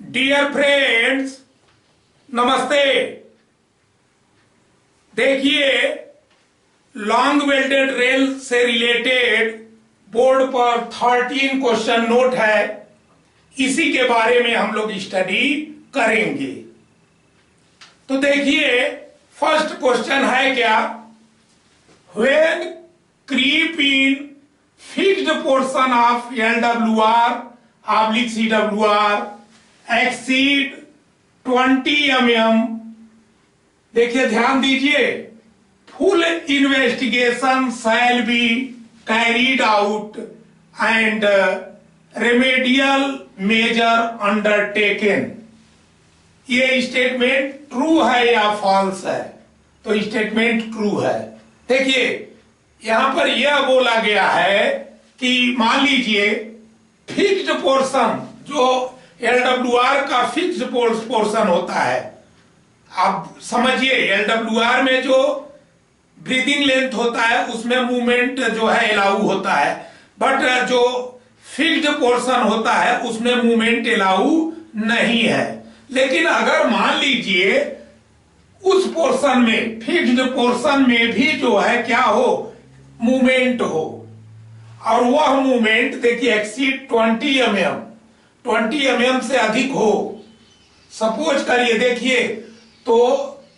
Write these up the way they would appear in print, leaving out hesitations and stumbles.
Dear friends, नमस्ते। देखिए, long welded rail से रिलेटेड बोर्ड पर 13 क्वेश्चन नोट है। इसी के बारे में हम लोग स्टडी करेंगे। तो देखिए, फर्स्ट क्वेश्चन है क्या, when creep in fixed portion of LWR oblique CWR exceed 20 mm। देखिए, ध्यान दीजिए, full investigation shall be carried out and remedial measure undertaken. ये स्टेटमेंट ट्रू है या फॉल्स है? तो स्टेटमेंट ट्रू है। देखिए, यहां पर यह बोला गया है कि मान लीजिए फिक्स्ड पोर्शन, जो LWR का फिक्स्ड पोर्शन होता है, आप समझिए LWR में जो ब्रीदिंग लेंथ होता है उसमें मूवमेंट जो है अलाउ होता है, बट जो फिक्स्ड पोर्शन होता है उसमें मूवमेंट अलाउ नहीं है। लेकिन अगर मान लीजिए उस पोर्शन में, फिक्स्ड पोर्शन में भी जो है क्या हो, मूवमेंट हो, और वह मूवमेंट देखिए एक्सीड 20 mm, 20 mm से अधिक हो, सपोज करिए। देखिए, तो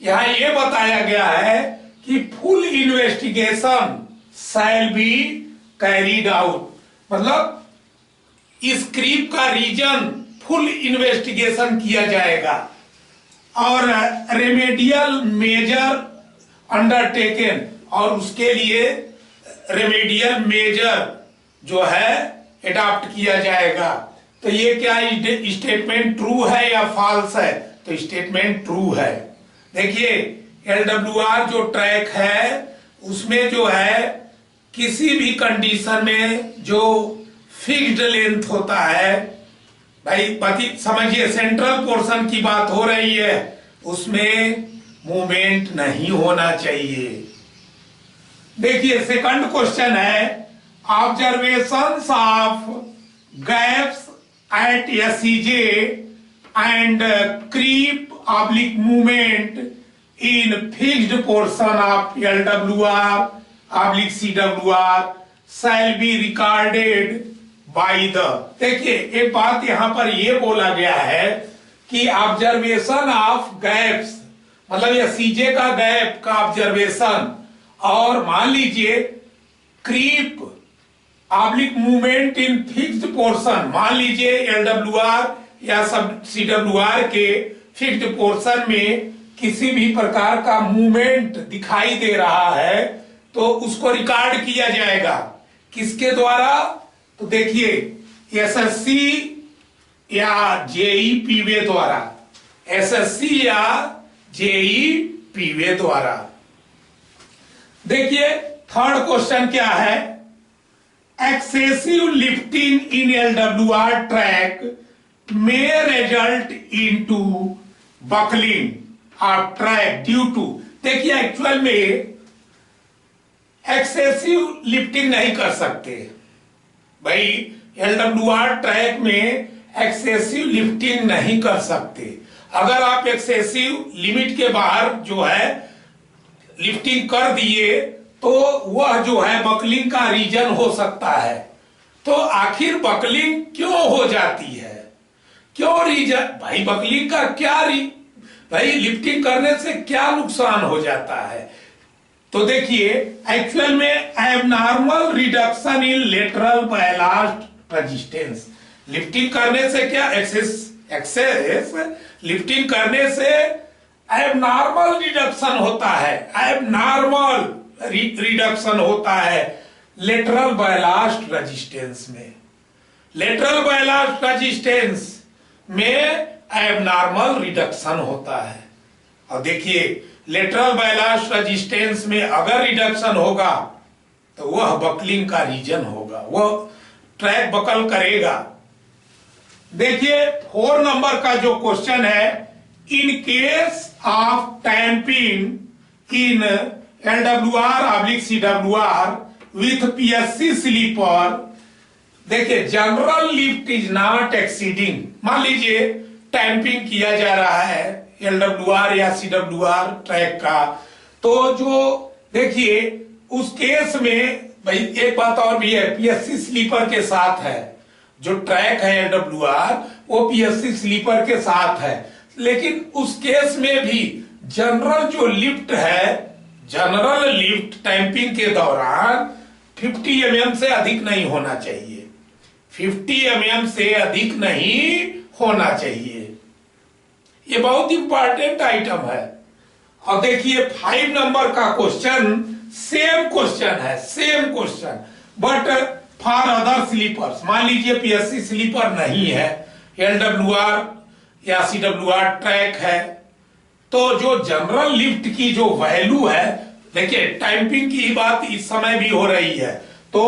यहां यह बताया गया है कि full investigation shall be carried out, मतलब इस क्रीप का रीजन फुल इन्वेस्टिगेशन किया जाएगा और रेमेडियल मेजर अंडरटेकन, और उसके लिए रेमेडियल मेजर जो है एडॉप्ट किया जाएगा। तो ये क्या स्टेटमेंट ट्रू है या फॉल्स है? तो स्टेटमेंट ट्रू है। देखिए, LWR जो ट्रैक है उसमें जो है किसी भी कंडीशन में जो फिक्स्ड लेंथ होता है, भाई बाकी समझिए, सेंट्रल पोर्शन की बात हो रही है, उसमें मूवमेंट नहीं होना चाहिए। देखिए, सेकंड क्वेश्चन है, observations of gaps at SEJ and creep oblique movement in fixed portion of LWR oblique CWR shall be recorded by the. देखिए, एक बात यहां पर यह बोला गया है कि ऑब्जर्वेशन ऑफ गैप्स, मतलब ये CJ का गैप का ऑब्जर्वेशन, और मान लीजिए creep oblique movement in fixed portion, मान लीजिए LWR या सब CWR के फिक्स्ड पोर्शन में किसी भी प्रकार का मूवमेंट दिखाई दे रहा है, तो उसको रिकॉर्ड किया जाएगा किसके द्वारा? तो देखिए, SSC या JE पीवे द्वारा, SSC या JE पीवे द्वारा। देखिए, थर्ड क्वेश्चन क्या है, excessive lifting in LWR track may result into buckling of track due to। देखिए, एक्चुअल में एक्सेसिव लिफ्टिंग नहीं कर सकते भाई, LWR ट्रैक में एक्सेसिव लिफ्टिंग नहीं कर सकते। अगर आप एक्सेसिव लिमिट के बाहर जो है लिफ्टिंग कर दिए तो वह जो है बकलिंग का रीजन हो सकता है। तो आखिर बकलिंग क्यों हो जाती है, क्यों रीजन? भाई बकलिंग का क्या भाई लिफ्टिंग करने से क्या नुकसान हो जाता है? तो देखिए, एक्चुअल में abnormal reduction in lateral ballast resistance, lifting करने से क्या, एक्सेस लिफ्टिंग करने से एबनॉर्मल रिडक्शन होता है, एबनॉर्मल रिडक्शन होता है लेटरल बैलास्ट रेजिस्टेंस में। लेटरल बैलास्ट रेजिस्टेंस में एबनॉर्मल रिडक्शन होता है। और देखिए, लेटरल बैलास्ट रेजिस्टेंस में अगर रिडक्शन होगा तो वह बकलिंग का रीजन होगा, वह ट्रैक बकल करेगा। देखिए, 4 नंबर का जो क्वेश्चन है, in case of tamping in LWR oblique CWR with PSC sleeper, देखिए general lift is not exceeding. मान लीजिए टैंपिंग किया जा रहा है LWR या CWR ट्रैक का, तो जो देखिए उस केस में भाई एक बात और भी है, PSC स्लीपर के साथ है, जो ट्रैक है LWR वो PSC स्लीपर के साथ है, लेकिन उस केस में भी जनरल जो लिफ्ट है, जनरल लिफ्ट टैंपिंग के दौरान 50 mm से अधिक नहीं होना चाहिए, 50 mm से अधिक नहीं होना चाहिए। ये बहुत इंपॉर्टेंट आइटम है। और देखिए 5 नंबर का क्वेश्चन सेम क्वेश्चन है, same question, but for other sleepers. मान लीजिए PSC स्लीपर नहीं है, LWR या CWR ट्रैक है, तो जो जनरल लिफ्ट की जो वैल्यू है, देखिए टैंपिंग की बात इस समय भी हो रही है, तो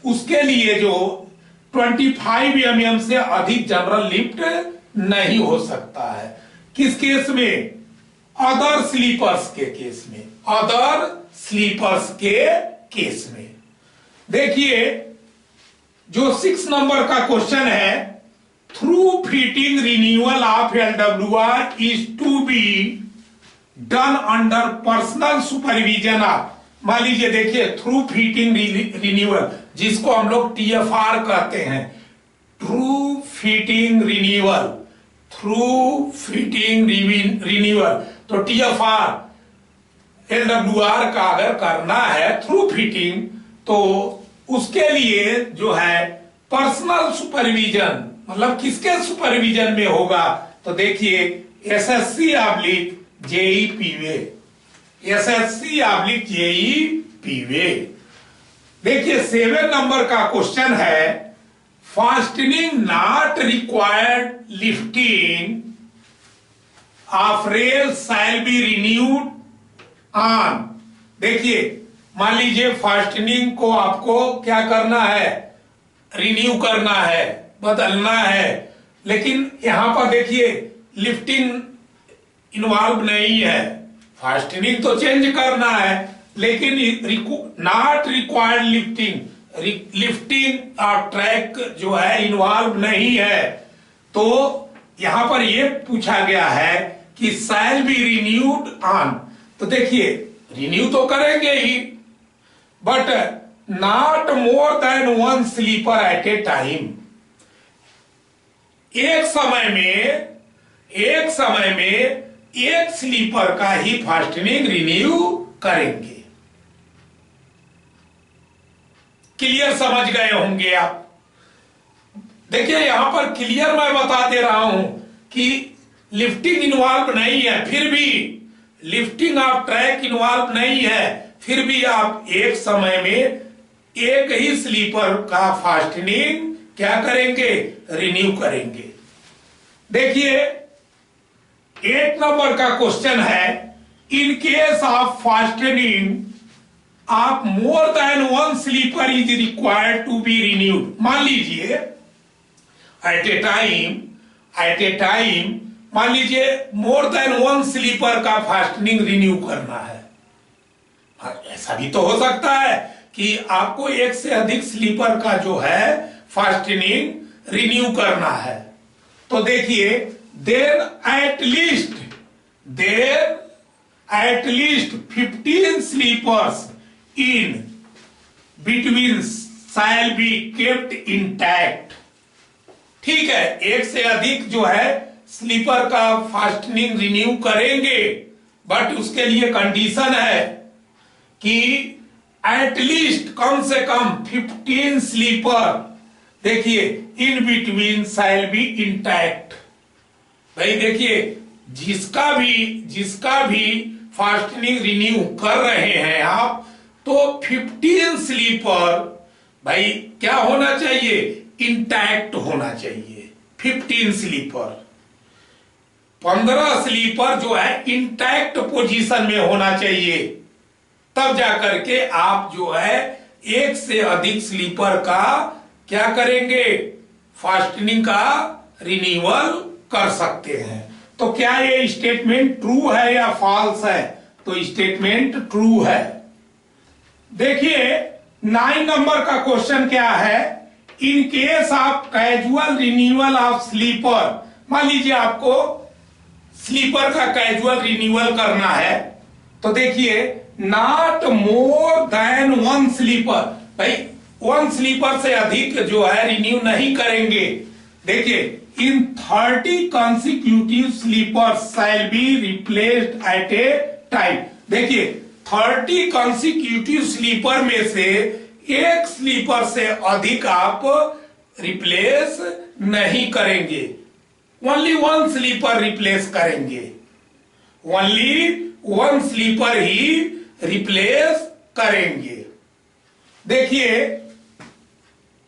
उसके लिए जो 25 mm से अधिक जनरल लिफ्ट नहीं हो सकता है। किस केस में? अदर स्लीपर्स के केस में, अदर स्लीपर्स के केस में। देखिए जो 6 नंबर का क्वेश्चन है, through fitting renewal of LWR is to be done under personal supervision of, मान लीजिए देखिए थ्रू फिटिंग रिन्यूअल, जिसको हम लोग TFR कहते हैं, through fitting renewal, through fitting renewal, तो TFR LWR का अगर करना है थ्रू फिटिंग, तो उसके लिए जो है पर्सनल सुपरविजन, मतलब किसके सुपरविजन में होगा, तो देखिए SSC/JEE पीवे, SSC/JEE पीवे। देखिए 7 नंबर का क्वेश्चन है, fastening not required lifting of rail shall be renewed on. देखिए मान लीजिए फास्टनिंग को आपको क्या करना है, रिन्यू करना है, बदलना है, लेकिन यहां पर देखिए लिफ्टिंग इन्वॉल्व नहीं है, फास्टनिंग तो चेंज करना है, लेकिन नॉट रिक्वायर्ड लिफ्टिंग और ट्रैक जो है इन्वॉल्व नहीं है, तो यहां पर ये पूछा गया है कि शैल बी रिन्यूड ऑन, तो देखिए रिन्यू तो करेंगे ही, but not more than 1 sleeper at a time. एक समय में एक स्लीपर का ही फास्टनिंग रिन्यू करेंगे। क्लियर समझ गए होंगे आप। देखिए यहां पर क्लियर मैं बता दे रहा हूं कि लिफ्टिंग इन्वॉल्व नहीं है, फिर भी लिफ्टिंग ऑफ ट्रैक इन्वॉल्व नहीं है, फिर भी आप एक समय में एक ही स्लीपर का फास्टनिंग क्या करेंगे, रिन्यू करेंगे। देखिए 8 नंबर का क्वेश्चन है, in case of fastening of more than 1 sleeper is required to be renewed. मान लीजिए एट ए टाइम मान लीजिए मोर देन 1 स्लीपर का फास्टनिंग रिन्यू करना है। ऐसा भी तो हो सकता है कि आपको एक से अधिक स्लीपर का जो है फास्टनिंग रिन्यू करना है, तो देखिए then at least 15 sleepers in between shall be kept intact. ठीक है, एक से अधिक जो है स्लीपर का फास्टनिंग रिन्यू करेंगे, बट उसके लिए कंडीशन है कि एटलीस्ट कम से कम 15 स्लीपर देखिए इन बिटवीन शैल बी इंटैक्ट। भाई देखिए जिसका भी फास्टनिंग रिन्यू कर रहे हैं आप, तो 15 स्लीपर भाई क्या होना चाहिए, इंटैक्ट होना चाहिए। 15 स्लीपर, 15 स्लीपर जो है इंटैक्ट पोजीशन में होना चाहिए, तब जाकर के आप जो है एक से अधिक स्लीपर का क्या करेंगे, फास्टनिंग का रिन्यूअल कर सकते हैं। तो क्या ये स्टेटमेंट ट्रू है या फॉल्स है, तो स्टेटमेंट ट्रू है। देखिए 9 नंबर का क्वेश्चन क्या है, in case of casual renewal of sleeper मान लीजिए आपको स्लीपर का कैजुअल रिन्यूअल करना है, तो देखिए not more than one sleeper, भाई वन स्लीपर से अधिक जो है रिन्यू नहीं करेंगे। देखिए इन 30 consecutive sleepers shall be replaced at a time। देखिए 30 consecutive स्लीपर में से एक स्लीपर से अधिक आप रिप्लेस नहीं करेंगे, ओनली वन स्लीपर रिप्लेस करेंगे, ओनली वन स्लीपर ही रिप्लेस करेंगे। देखिए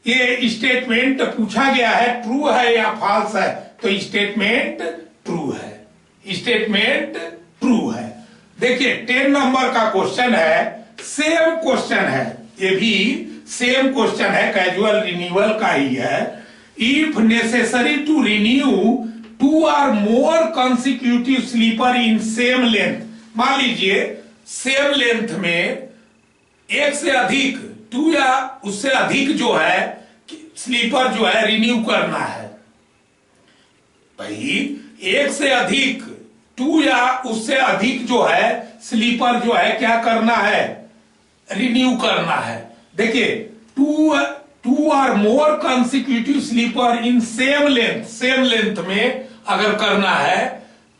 ये स्टेटमेंट पूछा गया है ट्रू है या फॉल्स है, तो स्टेटमेंट ट्रू है, स्टेटमेंट ट्रू है। देखिए 10 नंबर का क्वेश्चन है, सेम क्वेश्चन है, ये भी सेम क्वेश्चन है, कैजुअल रिन्यूअल का ही है। If necessary to renew 2 or more consecutive sleeper in same length, मान लीजिए सेम लेंथ में एक से अधिक 2 या उससे अधिक जो है स्लीपर जो है रिन्यू करना है। भाई एक से अधिक 2 या उससे अधिक जो है स्लीपर जो है क्या करना है, रिन्यू करना है। देखिए 2 or more consecutive sleeper in same length, same length में अगर करना है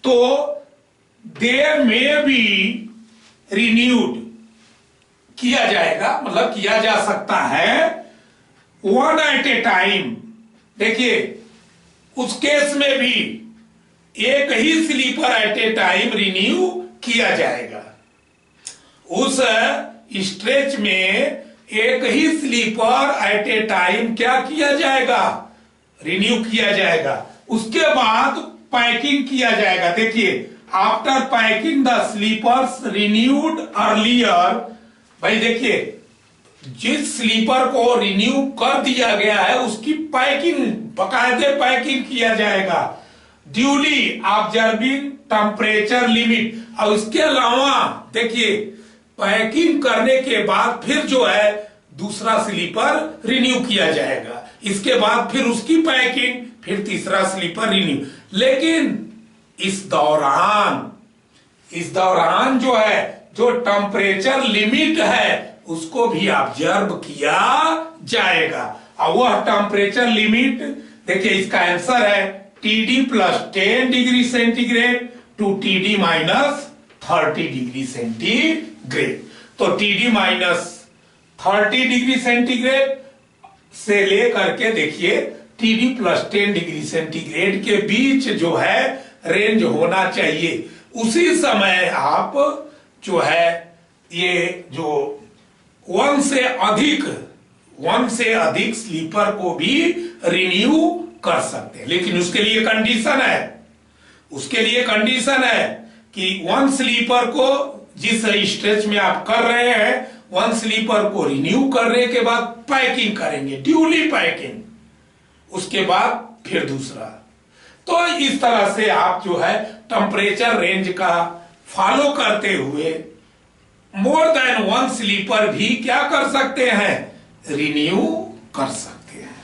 तो दे में बी रिन्यूड किया जाएगा, मतलब किया जा सकता है 1 at a टाइम। देखिए उस केस में भी एक ही sleeper at a time renew किया जाएगा, उस स्ट्रेच में एक ही स्लीपर एट ए टाइम क्या किया जाएगा, रिन्यू किया जाएगा। उसके बाद पैकिंग किया जाएगा। देखिए after packing the sleepers renewed earlier, भाई देखिए जिस स्लीपर को रिन्यू कर दिया गया है उसकी पैकिंग, बाकायदे पैकिंग किया जाएगा, ड्यूली ऑब्जर्विंग टेम्परेचर लिमिट। और उसके अलावा देखिए पैकिंग करने के बाद फिर जो है दूसरा स्लीपर रिन्यू किया जाएगा, इसके बाद फिर उसकी पैकिंग, फिर तीसरा स्लीपर रिन्यू। लेकिन इस दौरान जो है जो टेम्परेचर लिमिट है उसको भी ऑब्जर्व किया जाएगा। और वह टेम्परेचर लिमिट देखिए इसका आंसर है TD + 10 degree centigrade to TD - 30 degree centigrade. तो TD - 30 डिग्री सेंटीग्रेड से लेकर के देखिए TD + 10 डिग्री सेंटीग्रेड के बीच जो है रेंज होना चाहिए। उसी समय आप जो है ये जो 1 से अधिक स्लीपर को भी रिन्यू कर सकते हैं, लेकिन उसके लिए कंडीशन है, कि 1 स्लीपर को जिस स्ट्रेच में आप कर रहे हैं 1 स्लीपर को रिन्यू करने के बाद पैकिंग करेंगे, ड्यूली पैकिंग, उसके बाद फिर दूसरा। तो इस तरह से आप जो है टेम्परेचर रेंज का फॉलो करते हुए मोर देन 1 स्लीपर भी क्या कर सकते हैं, रिन्यू कर सकते हैं।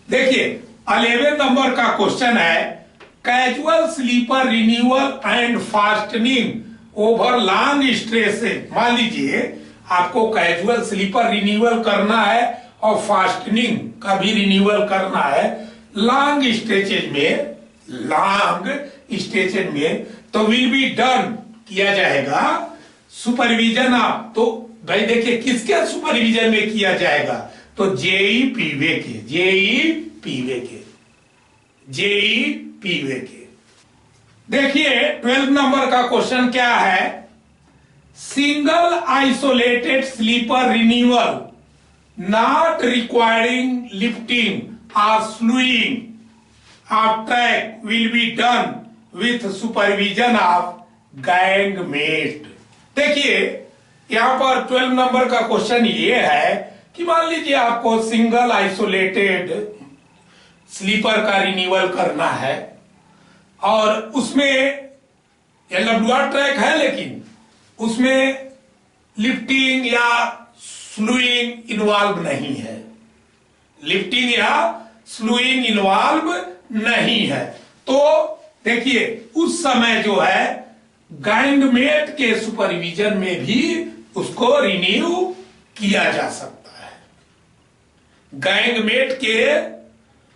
देखिए 11 नंबर का क्वेश्चन है, casual sleeper renewal and fastening over long stretches. मान लीजिए आपको कैजुअल स्लीपर रिन्यूअल करना है और फास्टनिंग का भी रिन्यूअल करना है लॉन्ग स्ट्रेचेज में, तो विल बी डन किया जाएगा सुपरविजन ऑफ। तो भाई देखिए किसके सुपरविजन में किया जाएगा, तो जेई पीवे के। देखिए 12 नंबर का क्वेश्चन क्या है, single isolated sleeper renewal not requiring lifting और slewing of track will be done with supervision of gangmate. देखिए यहां पर 12 नंबर का क्वेश्चन ये है कि मान लीजिए आपको सिंगल आइसोलेटेड स्लीपर का रिन्यूअल करना है और उसमें ये लंबा ट्रैक है, लेकिन उसमें लिफ्टिंग या स्लूइंग इन्वॉल्व नहीं है, लिफ्टिंग या स्लूइंग इन्वॉल्व नहीं है। तो देखिए उस समय जो है गैंगमेट के सुपरविजन में भी उसको रिन्यू किया जा सकता है। गैंगमेट के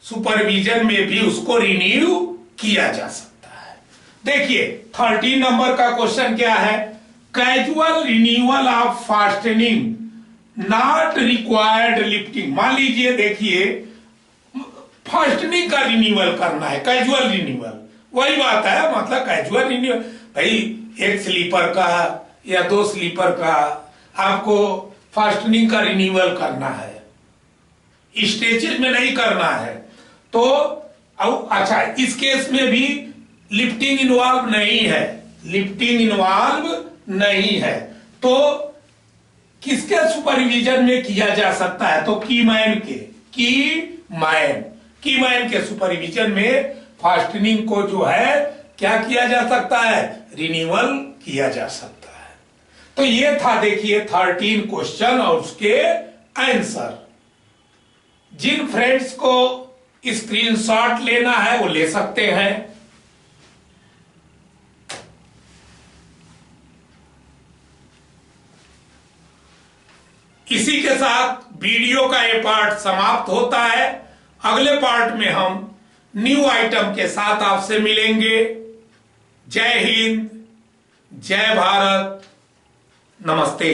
सुपरविजन में भी उसको रिन्यू किया जा सकता है। देखिए 13 नंबर का क्वेश्चन क्या है, casual renewal of fastening not required lifting. मान लीजिए देखिए फास्टनिंग का रिन्यूअल करना है, कैजुअल रिन्यूअल, वही बात है, मतलब कैजुअल रिन्यूअल भाई एक स्लीपर का या 2 स्लीपर का आपको फास्टनिंग का रिन्यूअल करना है, स्टेचेज में नहीं करना है। तो अच्छा इस केस में भी लिफ्टिंग इन्वॉल्व नहीं है, लिफ्टिंग इन्वॉल्व नहीं है, तो किसके सुपरविजन में किया जा सकता है, तो कीमैन के सुपरविजन में फास्टनिंग को जो है क्या किया जा सकता है, रिन्यूअल किया जा सकता है। तो ये था देखिए 13 क्वेश्चन और उसके आंसर। जिन फ्रेंड्स को स्क्रीनशॉट लेना है वो ले सकते हैं। इसी के साथ वीडियो का ये पार्ट समाप्त होता है। अगले पार्ट में हम न्यू आइटम के साथ आपसे मिलेंगे। जय हिंद, जय भारत, नमस्ते।